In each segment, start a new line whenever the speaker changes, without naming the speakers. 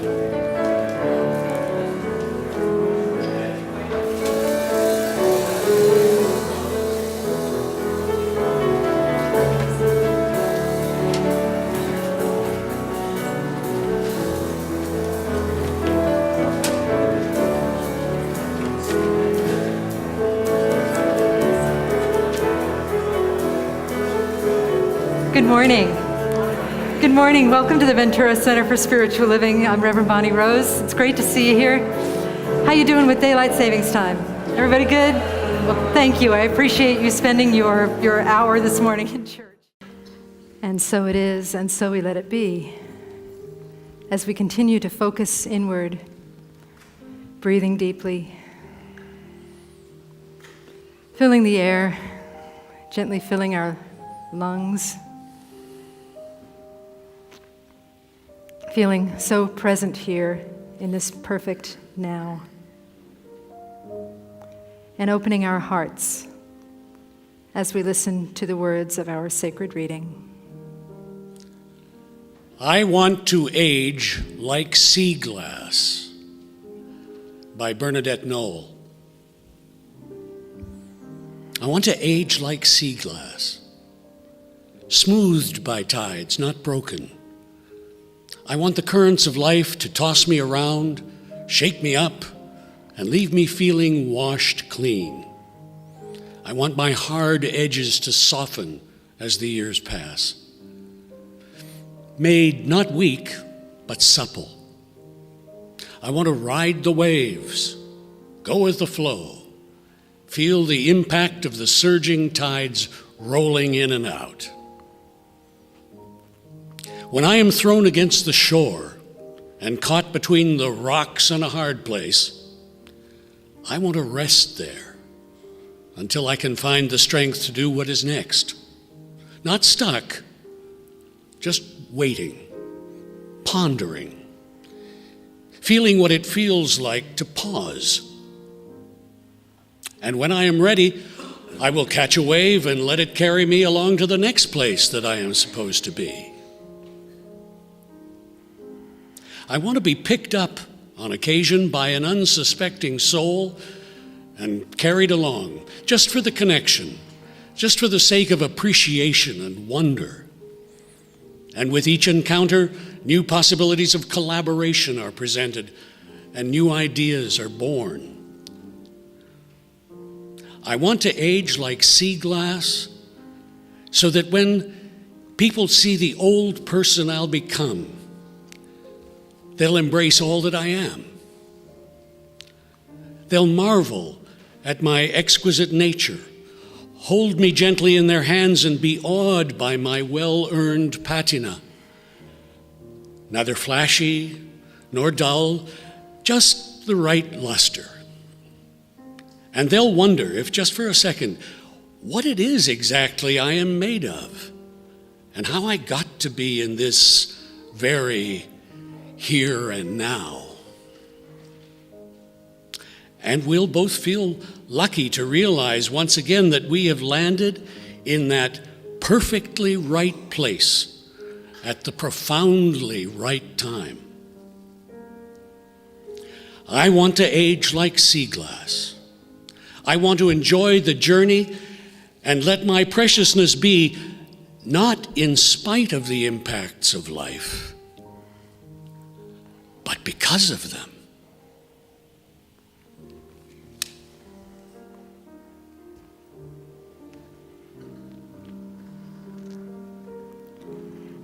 Good morning. Good morning. Welcome to the Ventura Center for Spiritual Living. I'm Reverend Bonnie Rose. It's great to see you here. How you doing with daylight savings time? Everybody good? Well, thank you. I appreciate you spending your hour this morning in church. And so it is, and so we let it be. As we continue to focus inward, breathing deeply, filling the air, gently filling our lungs, feeling so present here in this perfect now, and opening our hearts as we listen to the words of our sacred reading.
I Want to Age Like Seaglass by Bernadette Knoll. I want to age like seaglass, smoothed by tides, not broken. I want the currents of life to toss me around, shake me up, and leave me feeling washed clean. I want my hard edges to soften as the years pass. Made not weak, but supple. I want to ride the waves, go with the flow, feel the impact of the surging tides rolling in and out. When I am thrown against the shore and caught between the rocks and a hard place, I want to rest there until I can find the strength to do what is next. Not stuck, just waiting, pondering, feeling what it feels like to pause. And when I am ready, I will catch a wave and let it carry me along to the next place that I am supposed to be. I want to be picked up on occasion by an unsuspecting soul and carried along, just for the connection, just for the sake of appreciation and wonder. And with each encounter, new possibilities of collaboration are presented and new ideas are born. I want to age like Seaglass so that when people see the old person I'll become, they'll embrace all that I am. They'll marvel at my exquisite nature, hold me gently in their hands, and be awed by my well-earned patina. Neither flashy nor dull, just the right luster. And they'll wonder, if just for a second, what it is exactly I am made of, and how I got to be in this very here and now. And we'll both feel lucky to realize once again that we have landed in that perfectly right place at the profoundly right time. I want to age like Seaglass. I want to enjoy the journey and let my preciousness be not in spite of the impacts of life, but because of them.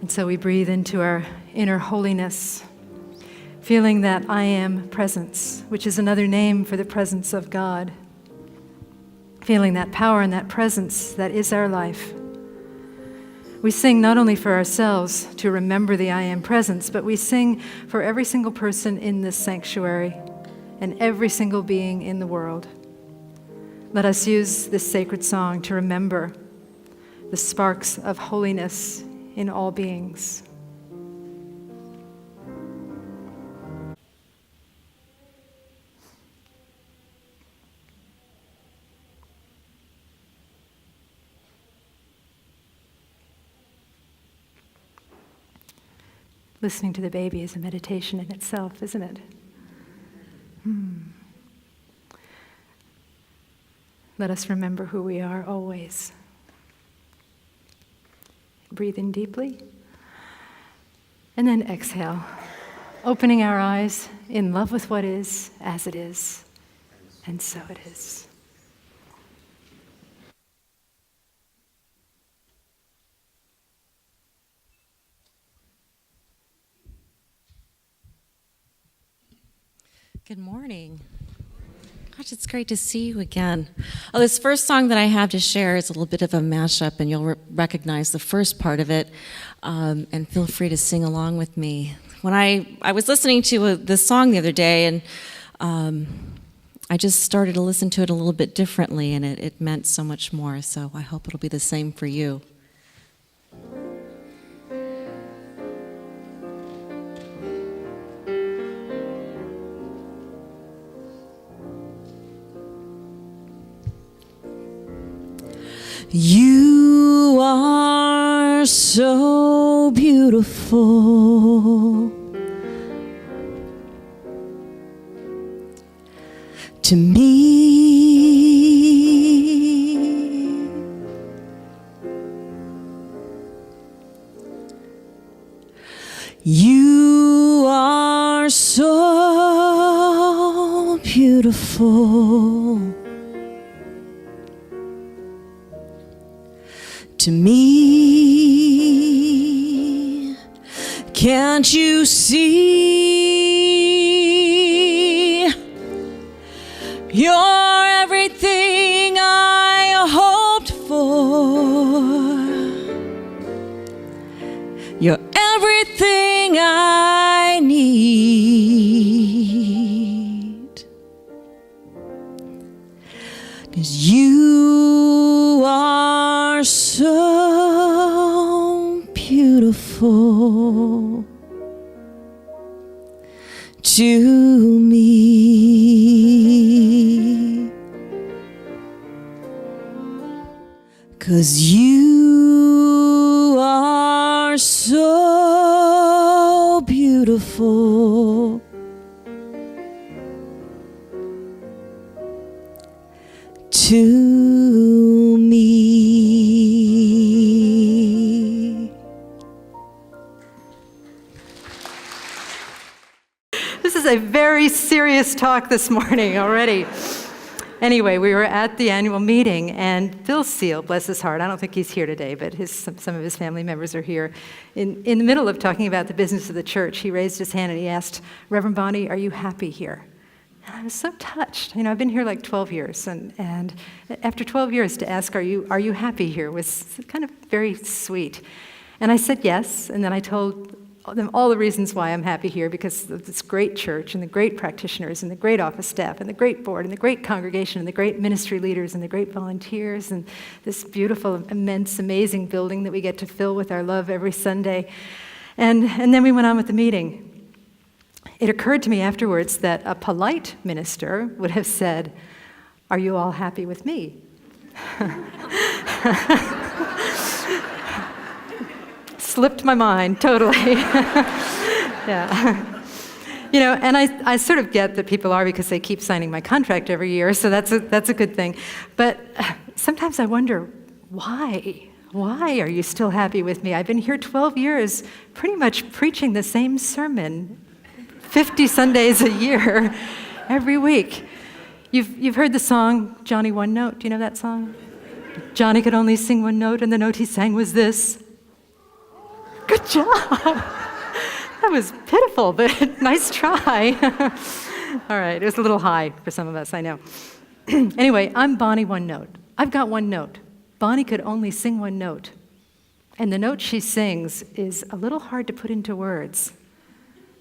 And so we breathe into our inner holiness, feeling that I am presence, which is another name for the presence of God. Feeling that power and that presence that is our life. We sing not only for ourselves to remember the I am presence, but we sing for every single person in this sanctuary and every single being in the world. Let us use this sacred song to remember the sparks of holiness in all beings. Listening to the baby is a meditation in itself, isn't it? Let us remember who we are always. Breathe in deeply. And then exhale, opening our eyes in love with what is, as it is, and so it is.
Good morning. Gosh, it's great to see you again. Oh, this first song that I have to share is a little bit of a mashup, and you'll recognize the first part of it, and feel free to sing along with me. When I was listening to this song the other day, and I just started to listen to it a little bit differently, and it meant so much more, so I hope it'll be the same for you. You are so beautiful to me. You are so beautiful to me. Can't you see? You're everything I hoped for. You're everything I need. 'Cause you are so beautiful to me. 'Cause you are so beautiful to me.
This is a very serious talk this morning already. Anyway, we were at the annual meeting, and Phil Seal, bless his heart, I don't think he's here today, but some of his family members are here. In the middle of talking about the business of the church, he raised his hand and he asked, "Reverend Bonnie, are you happy here?" And I was so touched. You know, I've been here like 12 years, and after 12 years to ask, are you happy here, was kind of very sweet. And I said yes, and then I told them all the reasons why I'm happy here, because of this great church and the great practitioners and the great office staff and the great board and the great congregation and the great ministry leaders and the great volunteers and this beautiful, immense, amazing building that we get to fill with our love every Sunday. And then we went on with the meeting. It occurred to me afterwards that a polite minister would have said, "Are you all happy with me?" Slipped my mind, totally. Yeah. You know, and I sort of get that people are, because they keep signing my contract every year, so that's a good thing. But sometimes I wonder, why? Why are you still happy with me? I've been here 12 years, pretty much preaching the same sermon 50 Sundays a year, every week. You've heard the song, Johnny One Note. Do you know that song? Johnny could only sing one note, and the note he sang was this. Good job. That was pitiful, but nice try. All right, it was a little high for some of us, I know. Anyway, I'm Bonnie One Note. I've got one note. Bonnie could only sing one note. And the note she sings is a little hard to put into words,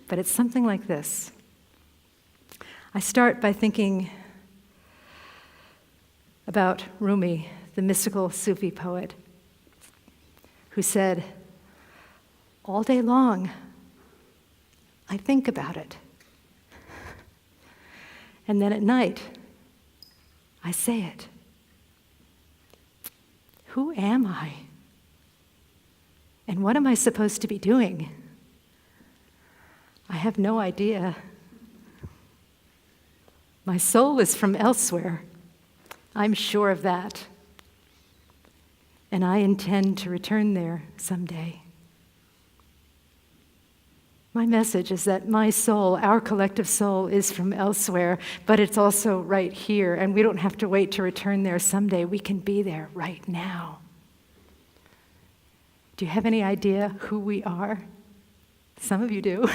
but it's something like this. I start by thinking about Rumi, the mystical Sufi poet, who said, "All day long, I think about it. And then at night, I say it. Who am I? And what am I supposed to be doing? I have no idea. My soul is from elsewhere. I'm sure of that. And I intend to return there someday. My message is that my soul, our collective soul, is from elsewhere, but it's also right here, and we don't have to wait to return there someday. We can be there right now. Do you have any idea who we are? Some of you do.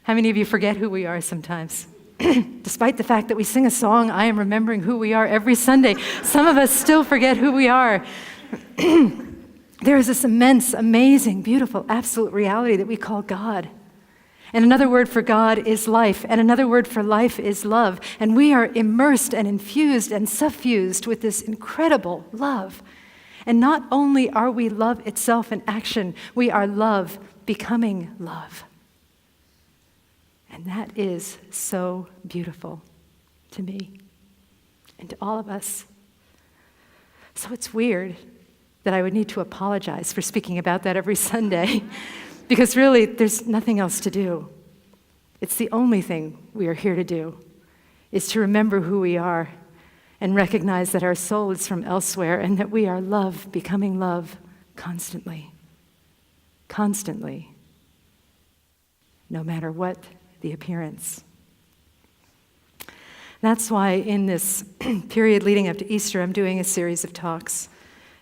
How many of you forget who we are sometimes? Despite the fact that we sing a song, I am remembering who we are every Sunday, some of us still forget who we are. There is this immense, amazing, beautiful, absolute reality that we call God. And another word for God is life, and another word for life is love. And we are immersed and infused and suffused with this incredible love. And not only are we love itself in action, we are love becoming love. And that is so beautiful to me and to all of us. So it's weird that I would need to apologize for speaking about that every Sunday, because really there's nothing else to do. It's the only thing we are here to do, is to remember who we are and recognize that our soul is from elsewhere and that we are love becoming love constantly. Constantly. No matter what the appearance. That's why in this period leading up to Easter, I'm doing a series of talks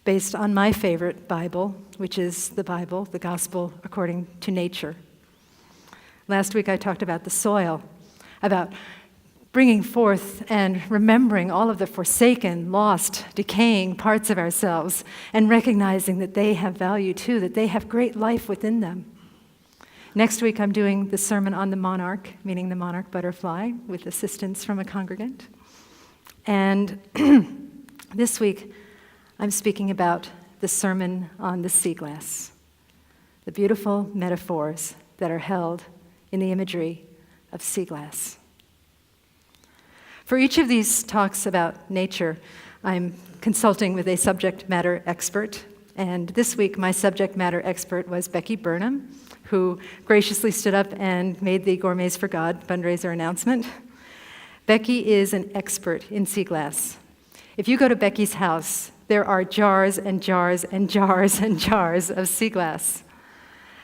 based on my favorite Bible, which is the Bible, the Gospel according to nature. Last week I talked about the soil, about bringing forth and remembering all of the forsaken, lost, decaying parts of ourselves and recognizing that they have value too, that they have great life within them. Next week I'm doing the sermon on the monarch, meaning the monarch butterfly, with assistance from a congregant. And this week I'm speaking about the sermon on the Seaglass, the beautiful metaphors that are held in the imagery of Seaglass. For each of these talks about nature, I'm consulting with a subject matter expert. And this week, my subject matter expert was Becky Burnham, who graciously stood up and made the Gourmets for God fundraiser announcement. Becky is an expert in Seaglass. If you go to Becky's house, there are jars and jars and jars and jars of Seaglass.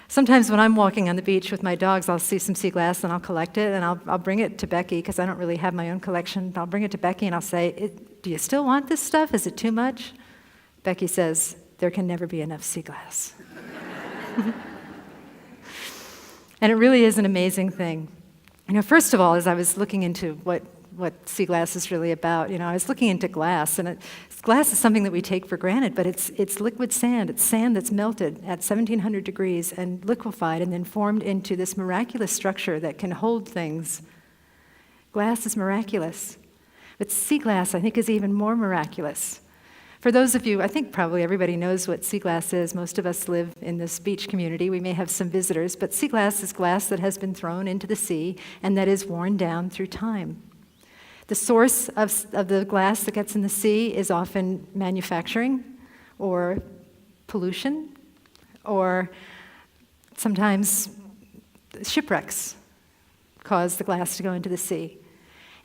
Sometimes when I'm walking on the beach with my dogs, I'll see some Seaglass and I'll collect it and I'll bring it to Becky because I don't really have my own collection. I'll bring it to Becky and I'll say, do you still want this stuff? Is it too much? Becky says, there can never be enough Seaglass. And it really is an amazing thing. You know, first of all, as I was looking into what Seaglass is really about, I was looking into glass, and glass is something that we take for granted, but it's liquid sand. It's sand that's melted at 1700 degrees and liquefied and then formed into this miraculous structure that can hold things. Glass is miraculous. But Seaglass, I think, is even more miraculous. For those of you, I think probably everybody knows what Seaglass is. Most of us live in this beach community. We may have some visitors, but Seaglass is glass that has been thrown into the sea and that is worn down through time. The source of the glass that gets in the sea is often manufacturing or pollution, or sometimes shipwrecks cause the glass to go into the sea.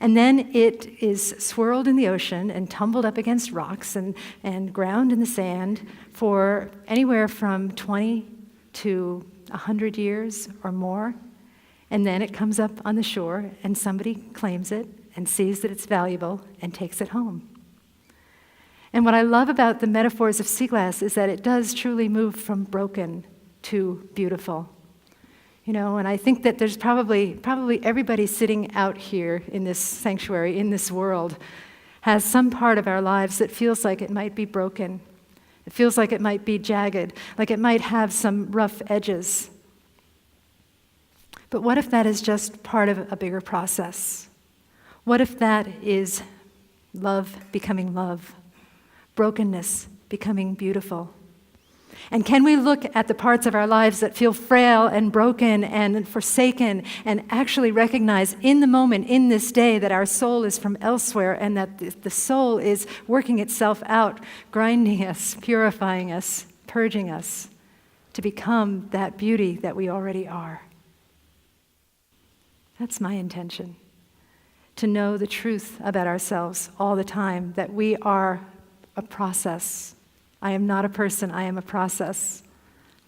And then it is swirled in the ocean and tumbled up against rocks and ground in the sand for anywhere from 20 to 100 years or more. And then it comes up on the shore and somebody claims it and sees that it's valuable and takes it home. And what I love about the metaphors of Seaglass is that it does truly move from broken to beautiful. And I think that there's probably everybody sitting out here in this sanctuary, in this world, has some part of our lives that feels like it might be broken. It feels like it might be jagged, like it might have some rough edges. But what if that is just part of a bigger process? What if that is love becoming love, brokenness becoming beautiful? And can we look at the parts of our lives that feel frail and broken and forsaken and actually recognize in the moment, in this day, that our soul is from elsewhere and that the soul is working itself out, grinding us, purifying us, purging us to become that beauty that we already are? That's my intention. To know the truth about ourselves all the time, that we are a process. I am not a person, I am a process.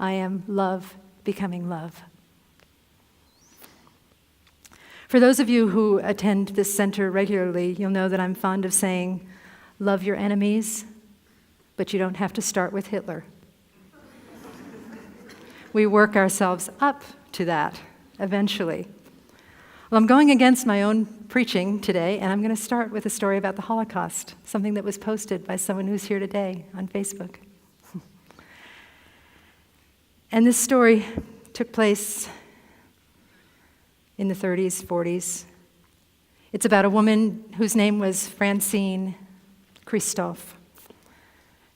I am love becoming love. For those of you who attend this center regularly, you'll know that I'm fond of saying, love your enemies, but you don't have to start with Hitler. We work ourselves up to that eventually. Well, I'm going against my own preaching today, and I'm going to start with a story about the Holocaust, something that was posted by someone who's here today on Facebook. And this story took place in the 30s, 40s. It's about a woman whose name was Francine Christophe.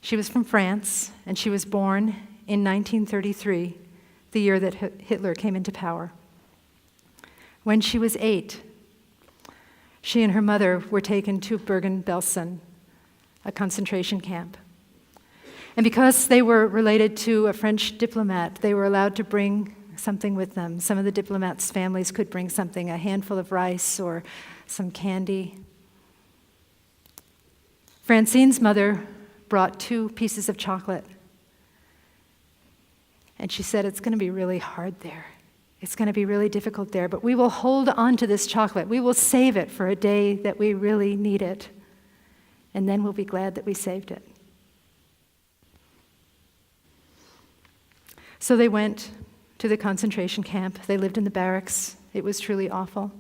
She was from France, and she was born in 1933, the year that Hitler came into power. When she was 8, she and her mother were taken to Bergen-Belsen, a concentration camp. And because they were related to a French diplomat, they were allowed to bring something with them. Some of the diplomats' families could bring something, a handful of rice or some candy. Francine's mother brought 2 pieces of chocolate. And she said, it's going to be really hard there. It's going to be really difficult there, but we will hold on to this chocolate. We will save it for a day that we really need it. And then we'll be glad that we saved it. So they went to the concentration camp. They lived in the barracks. It was truly awful.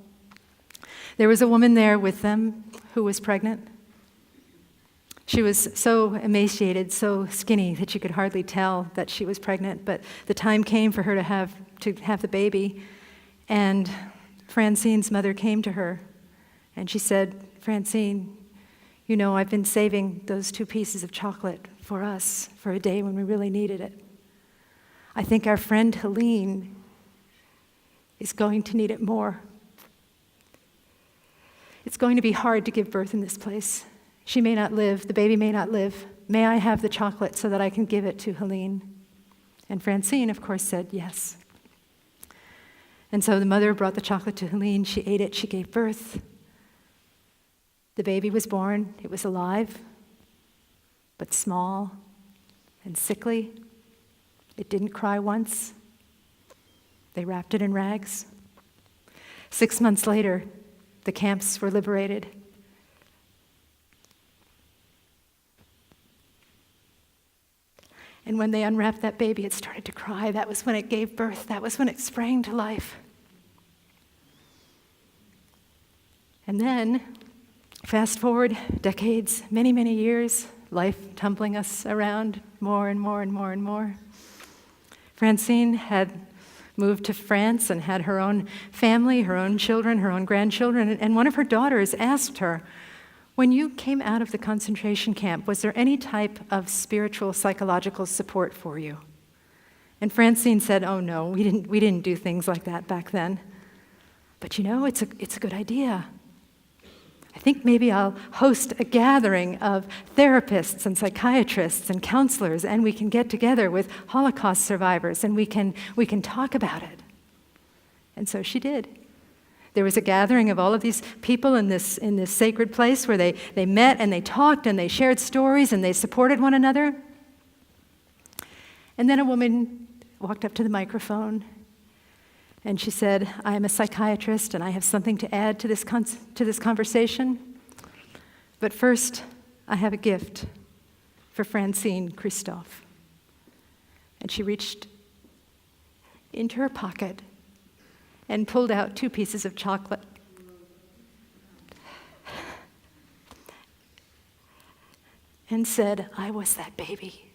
There was a woman there with them who was pregnant. She was so emaciated, so skinny that you could hardly tell that she was pregnant, but the time came for her to have the baby, and Francine's mother came to her, and she said, Francine, you know, I've been saving those 2 pieces of chocolate for us for a day when we really needed it. I think our friend Helene is going to need it more. It's going to be hard to give birth in this place. She may not live, the baby may not live. May I have the chocolate so that I can give it to Helene? And Francine, of course, said yes. And so the mother brought the chocolate to Helene. She ate it. She gave birth. The baby was born. It was alive, but small and sickly. It didn't cry once. They wrapped it in rags. 6 months later, the camps were liberated. And when they unwrapped that baby, it started to cry. That was when it gave birth. That was when it sprang to life. And then, fast forward decades, many, many years, life tumbling us around more and more and more and more. Francine had moved to France and had her own family, her own children, her own grandchildren, and one of her daughters asked her, when you came out of the concentration camp, was there any type of spiritual, psychological support for you? And Francine said, oh no, we didn't do things like that back then. But you know, it's a good idea. I think maybe I'll host a gathering of therapists and psychiatrists and counselors, and we can get together with Holocaust survivors, and we can talk about it. And so she did. There was a gathering of all of these people in this sacred place where they met and they talked and they shared stories and they supported one another. And then a woman walked up to the microphone and she said, I am a psychiatrist and I have something to add to this conversation. But first, I have a gift for Francine Christophe. And she reached into her pocket and pulled out 2 pieces of chocolate. And said, I was that baby.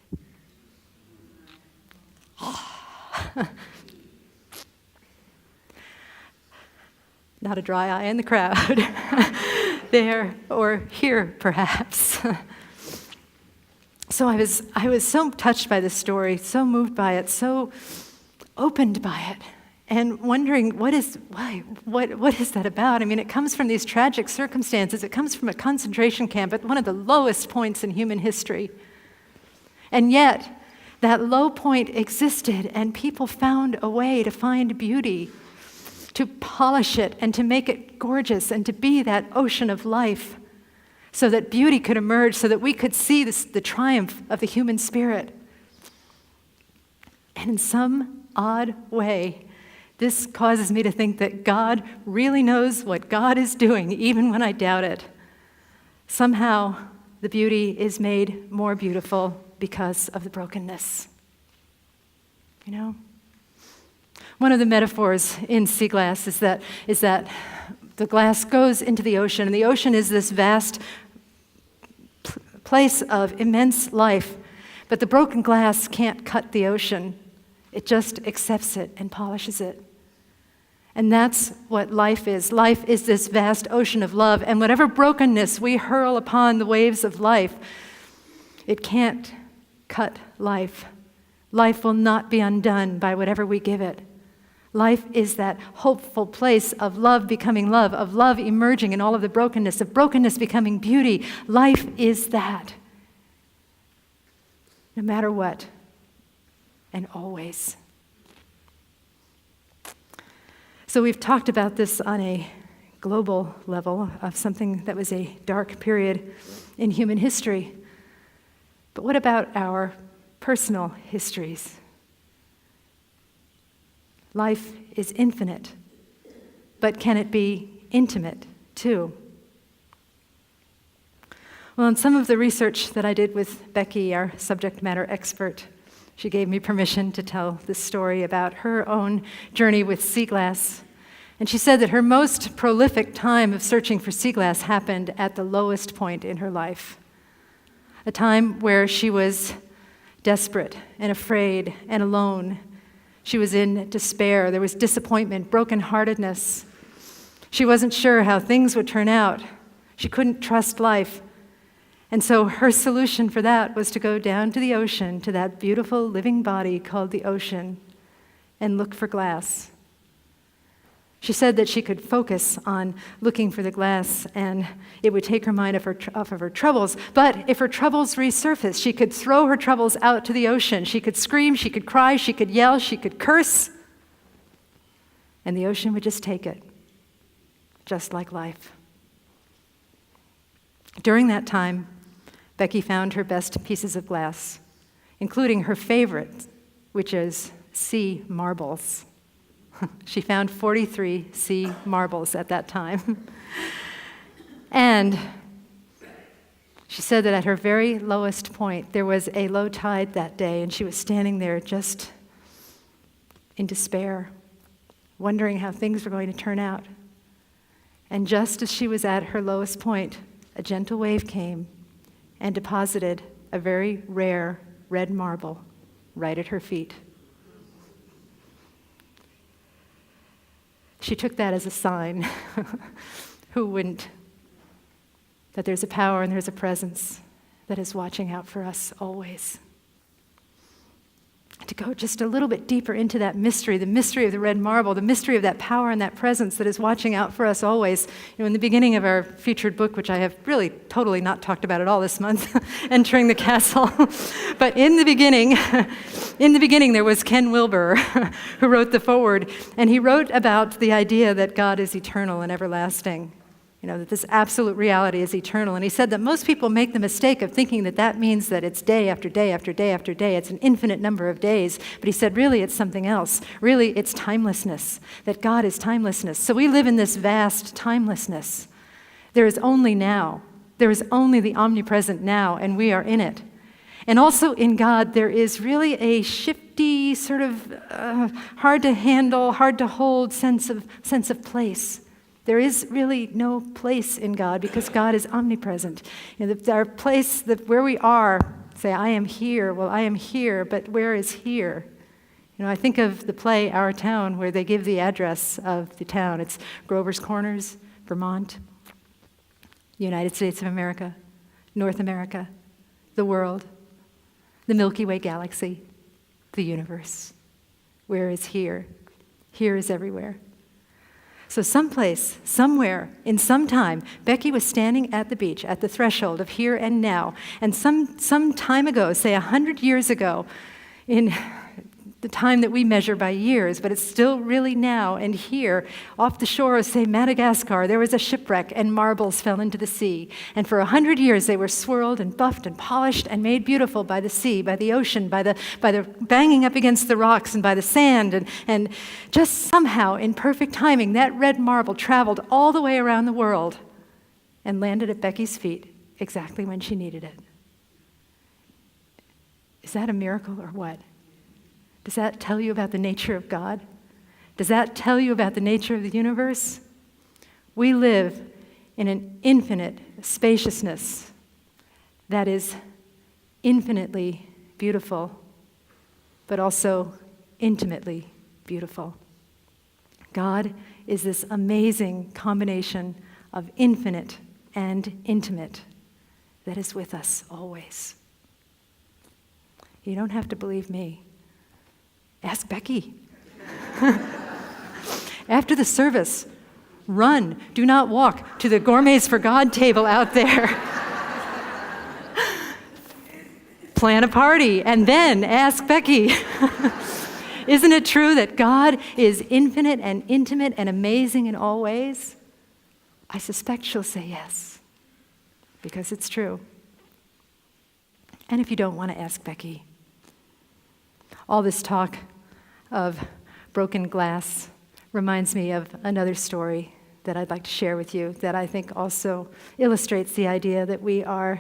Not a dry eye in the crowd. There, or here, perhaps. So I was so touched by this story, so moved by it, so opened by it. And wondering, what is that about? I mean, it comes from these tragic circumstances. It comes from a concentration camp at one of the lowest points in human history. And yet, that low point existed, and people found a way to find beauty, to polish it and to make it gorgeous and to be that ocean of life so that beauty could emerge, so that we could see the triumph of the human spirit. And in some odd way, this causes me to think that God really knows what God is doing, even when I doubt it. Somehow, the beauty is made more beautiful because of the brokenness. You know? One of the metaphors in Seaglass is that the glass goes into the ocean, and the ocean is this vast place of immense life, but the broken glass can't cut the ocean. It just accepts it and polishes it. And that's what life is. Life is this vast ocean of love, and whatever brokenness we hurl upon the waves of life, it can't cut life. Life will not be undone by whatever we give it. Life is that hopeful place of love becoming love, of love emerging in all of the brokenness, of brokenness becoming beauty. Life is that. No matter what, and always. So we've talked about this on a global level of something that was a dark period in human history. But what about our personal histories? Life is infinite, but can it be intimate too? Well, in some of the research that I did with Becky, our subject matter expert, she gave me permission to tell this story about her own journey with Seaglass. And she said that her most prolific time of searching for Seaglass happened at the lowest point in her life, a time where she was desperate and afraid and alone. She was in despair. There was disappointment, brokenheartedness. She wasn't sure how things would turn out. She couldn't trust life. And so her solution for that was to go down to the ocean, to that beautiful living body called the ocean, and look for glass. She said that she could focus on looking for the glass, and it would take her mind off of her troubles. But if her troubles resurfaced, she could throw her troubles out to the ocean. She could scream, she could cry, she could yell, she could curse, and the ocean would just take it, just like life. During that time, Becky found her best pieces of glass, including her favorite, which is sea marbles. She found 43 sea marbles at that time. And she said that at her very lowest point, there was a low tide that day, and she was standing there just in despair, wondering how things were going to turn out. And just as she was at her lowest point, a gentle wave came and deposited a very rare red marble right at her feet. She took that as a sign. Who wouldn't? That there's a power and there's a presence that is watching out for us always. To go just a little bit deeper into that mystery, the mystery of the red marble, the mystery of that power and that presence that is watching out for us always. You know, in the beginning of our featured book, which I have really totally not talked about at all this month, Entering the Castle, but in the beginning there was Ken Wilber who wrote the foreword, and he wrote about the idea that God is eternal and everlasting. You know, that this absolute reality is eternal. And he said that most people make the mistake of thinking that that means that it's day after day after day after day. It's an infinite number of days. But he said, really, it's something else. Really, it's timelessness, that God is timelessness. So we live in this vast timelessness. There is only now. There is only the omnipresent now, and we are in it. And also in God, there is really a shifty, sort of hard to handle, hard to hold sense of place. There is really no place in God because God is omnipresent. You know, our place, where we are, say, I am here. Well, I am here, but where is here? You know, I think of the play Our Town, where they give the address of the town. It's Grover's Corners, Vermont, United States of America, North America, the world, the Milky Way galaxy, the universe. Where is here? Here is everywhere. So someplace, somewhere, in some time, Becky was standing at the beach, at the threshold of here and now. And some time ago, say 100 years ago, in the time that we measure by years, but it's still really now and here. Off the shore of, say, Madagascar, there was a shipwreck and marbles fell into the sea. And for 100 years they were swirled and buffed and polished and made beautiful by the sea, by the ocean, by the banging up against the rocks and by the sand. And just somehow, in perfect timing, that red marble traveled all the way around the world and landed at Becky's feet exactly when she needed it. Is that a miracle or what? Does that tell you about the nature of God? Does that tell you about the nature of the universe? We live in an infinite spaciousness that is infinitely beautiful, but also intimately beautiful. God is this amazing combination of infinite and intimate that is with us always. You don't have to believe me. Ask Becky. After the service, run, do not walk, to the Gourmets for God table out there. Plan a party, and then ask Becky. Isn't it true that God is infinite and intimate and amazing in all ways? I suspect she'll say yes, because it's true. And if you don't want to ask Becky, all this talk of broken glass reminds me of another story that I'd like to share with you that I think also illustrates the idea that we are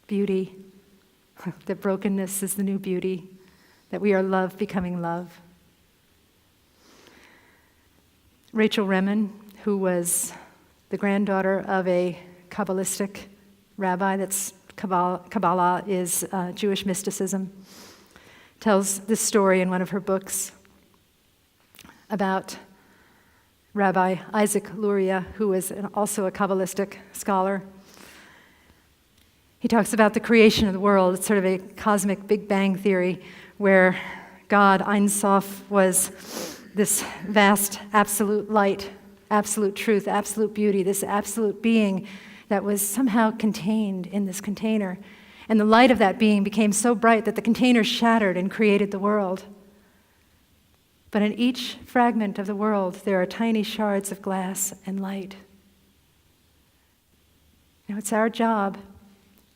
beauty, that brokenness is the new beauty, that we are love becoming love. Rachel Remen, who was the granddaughter of a Kabbalistic rabbi, Kabbalah is Jewish mysticism, tells this story in one of her books about Rabbi Isaac Luria, who was also a Kabbalistic scholar. He talks about the creation of the world. It's sort of a cosmic Big Bang theory where God, Ein Sof, was this vast absolute light, absolute truth, absolute beauty, this absolute being that was somehow contained in this container. And the light of that being became so bright that the container shattered and created the world. But in each fragment of the world, there are tiny shards of glass and light. Now, it's our job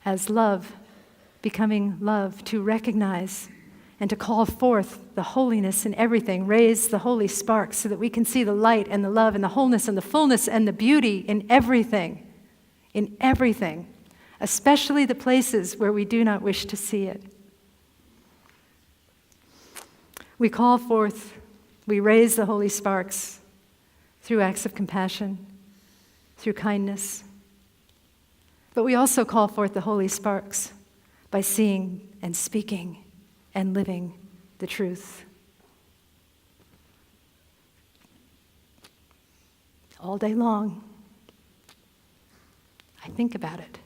as love, becoming love, to recognize and to call forth the holiness in everything, raise the holy sparks so that we can see the light and the love and the wholeness and the fullness and the beauty in everything, especially the places where we do not wish to see it. We call forth, we raise the holy sparks through acts of compassion, through kindness. But we also call forth the holy sparks by seeing and speaking and living the truth. All day long, I think about it.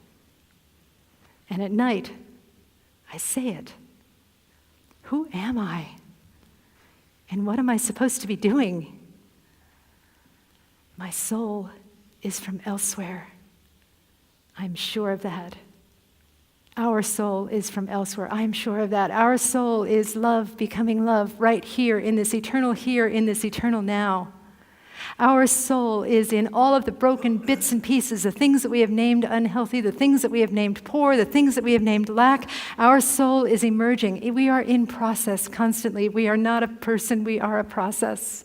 And at night, I say it. Who am I? And what am I supposed to be doing? My soul is from elsewhere. I'm sure of that. Our soul is from elsewhere. I'm sure of that. Our soul is love becoming love right here in this eternal now. Our soul is in all of the broken bits and pieces, the things that we have named unhealthy, the things that we have named poor, the things that we have named lack. Our soul is emerging. We are in process constantly. We are not a person, we are a process.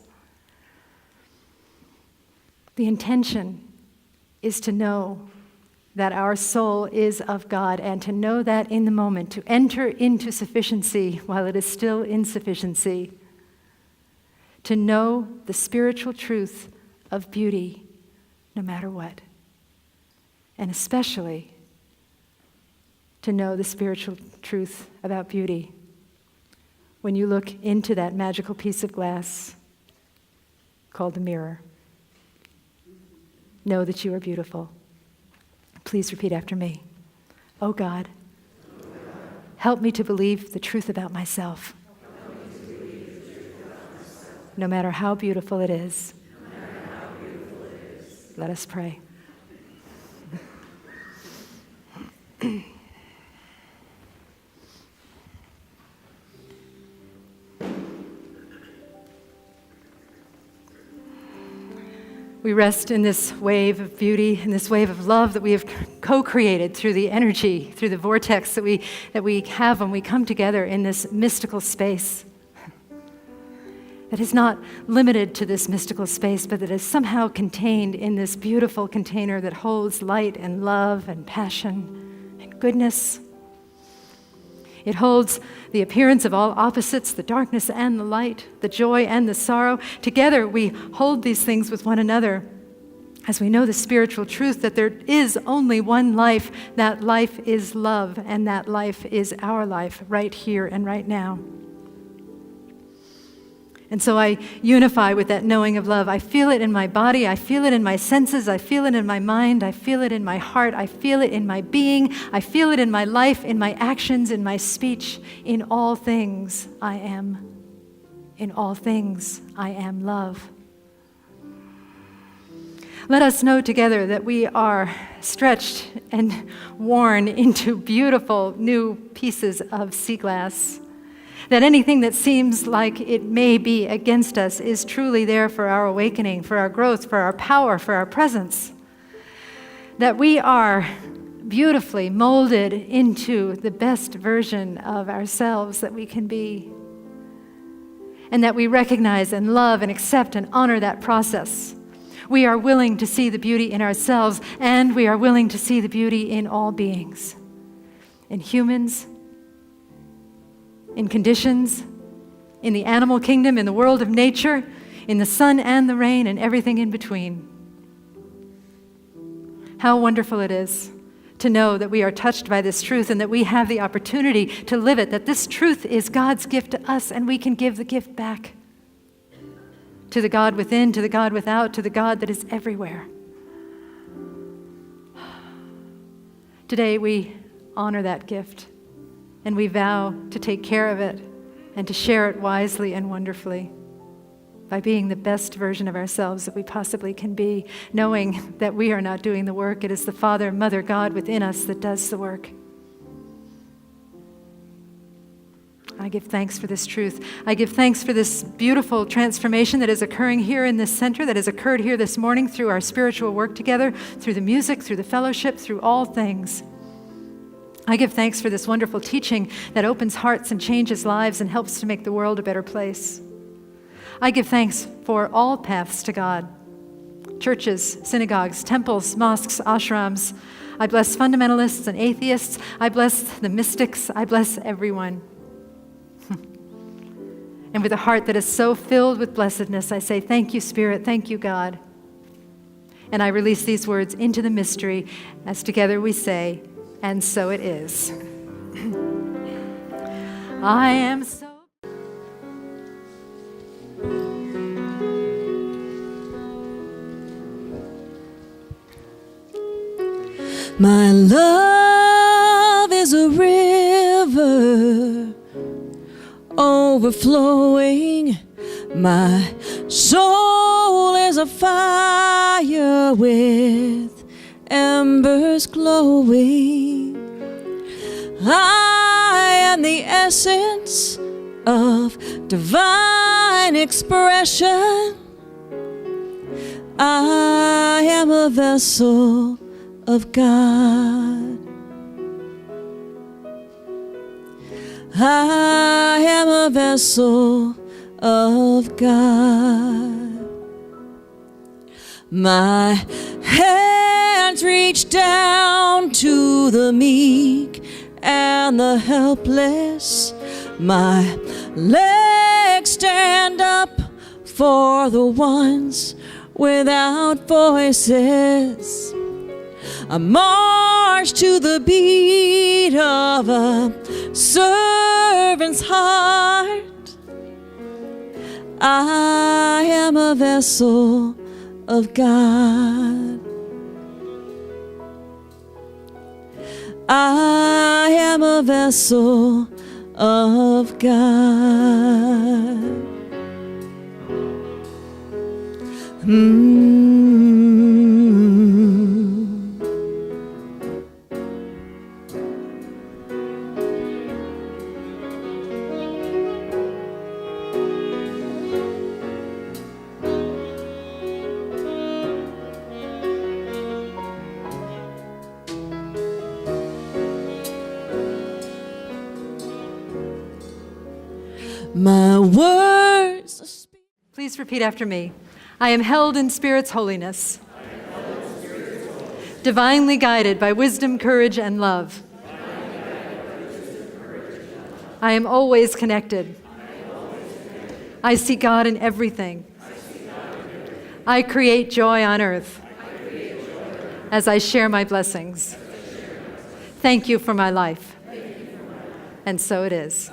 The intention is to know that our soul is of God, and to know that in the moment, to enter into sufficiency while it is still insufficiency, to know the spiritual truth of beauty no matter what, and especially to know the spiritual truth about beauty when you look into that magical piece of glass called the mirror. Know that you are beautiful. Please repeat after me. Oh God, help me to believe the truth about myself, no matter how beautiful it is. Let us pray. We rest in this wave of beauty, in this wave of love that we have co-created through the energy, through the vortex that we have when we come together in this mystical space. That is not limited to this mystical space, but that is somehow contained in this beautiful container that holds light and love and passion and goodness. It holds the appearance of all opposites, the darkness and the light, the joy and the sorrow. Together we hold these things with one another as we know the spiritual truth that there is only one life. That life is love, and that life is our life right here and right now. And so I unify with that knowing of love. I feel it in my body. I feel it in my senses. I feel it in my mind. I feel it in my heart. I feel it in my being. I feel it in my life, in my actions, in my speech. In all things, I am. In all things, I am love. Let us know together that we are stretched and worn into beautiful new pieces of Seaglass. That anything that seems like it may be against us is truly there for our awakening, for our growth, for our power, for our presence. That we are beautifully molded into the best version of ourselves that we can be. And that we recognize and love and accept and honor that process. We are willing to see the beauty in ourselves, and we are willing to see the beauty in all beings. In humans, in conditions, in the animal kingdom, in the world of nature, in the sun and the rain, and everything in between. How wonderful it is to know that we are touched by this truth and that we have the opportunity to live it, that this truth is God's gift to us, and we can give the gift back to the God within, to the God without, to the God that is everywhere. Today we honor that gift. And we vow to take care of it and to share it wisely and wonderfully by being the best version of ourselves that we possibly can be, knowing that we are not doing the work. It is the Father, Mother, God within us that does the work. I give thanks for this truth. I give thanks for this beautiful transformation that is occurring here in this center, that has occurred here this morning through our spiritual work together, through the music, through the fellowship, through all things. I give thanks for this wonderful teaching that opens hearts and changes lives and helps to make the world a better place. I give thanks for all paths to God, churches, synagogues, temples, mosques, ashrams. I bless fundamentalists and atheists. I bless the mystics. I bless everyone. And with a heart that is so filled with blessedness, I say, thank you, Spirit. Thank you, God. And I release these words into the mystery as together we say, and so it is. I am so...
My love is a river overflowing. My soul is a fire with embers glowing. I am the essence of divine expression. I am a vessel of God. I am a vessel of God. My hands reach down to the meek and the helpless. My legs stand up for the ones without voices. I march to the beat of a servant's heart. I am a vessel of God. I am a vessel of God. My words.
Please repeat after me. I am held in Spirit's holiness, divinely guided by wisdom, courage, and love. I am always connected. I see God in everything. I create joy on earth as I share my blessings. Thank you for my life. And so it is.